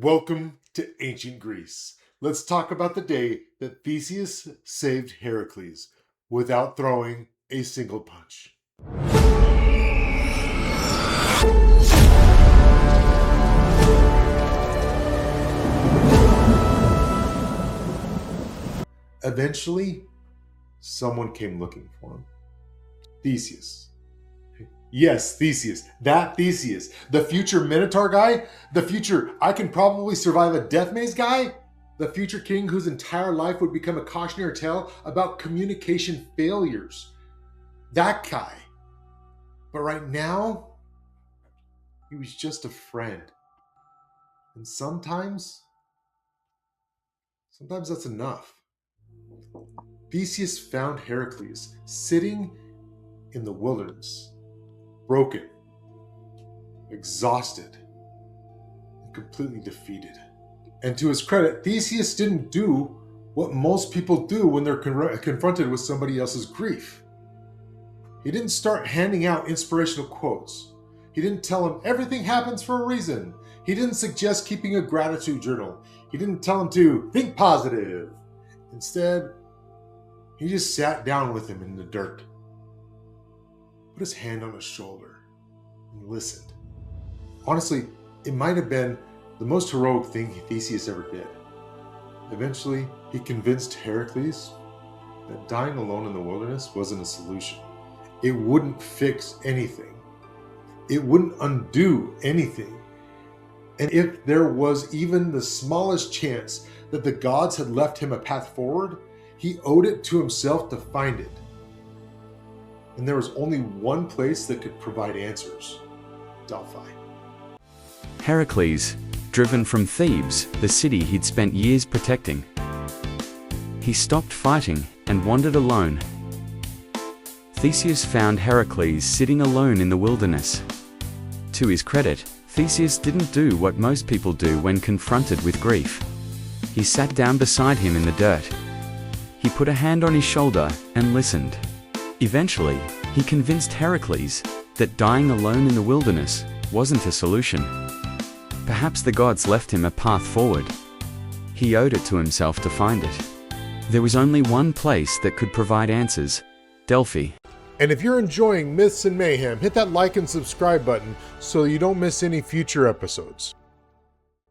Welcome to ancient Greece. Let's talk about the day that Theseus saved Heracles without throwing a single punch. Eventually, someone came looking for him. Theseus. Yes, Theseus. That Theseus. The future Minotaur guy? The future I can probably survive a death maze guy? The future king whose entire life would become a cautionary tale about communication failures. That guy. But right now, he was just a friend. And sometimes that's enough. Theseus found Heracles sitting in the wilderness, broken, exhausted, and completely defeated. And to his credit, Theseus didn't do what most people do when they're confronted with somebody else's grief. He didn't start handing out inspirational quotes. He didn't tell him everything happens for a reason. He didn't suggest keeping a gratitude journal. He didn't tell him to think positive. Instead, he just sat down with him in the dirt, put his hand on his shoulder, and listened. Honestly, it might have been the most heroic thing Theseus ever did. Eventually, he convinced Heracles that dying alone in the wilderness wasn't a solution. It wouldn't fix anything. It wouldn't undo anything. And if there was even the smallest chance that the gods had left him a path forward, he owed it to himself to find it. And there was only one place that could provide answers: Delphi. Heracles, driven from Thebes, the city he'd spent years protecting. He stopped fighting and wandered alone. Theseus found Heracles sitting alone in the wilderness. To his credit, Theseus didn't do what most people do when confronted with grief. He sat down beside him in the dirt. He put a hand on his shoulder and listened. Eventually, he convinced Heracles that dying alone in the wilderness wasn't a solution. Perhaps the gods left him a path forward. He owed it to himself to find it. There was only one place that could provide answers: Delphi. And if you're enjoying Myths and Mayhem, hit that like and subscribe button so you don't miss any future episodes.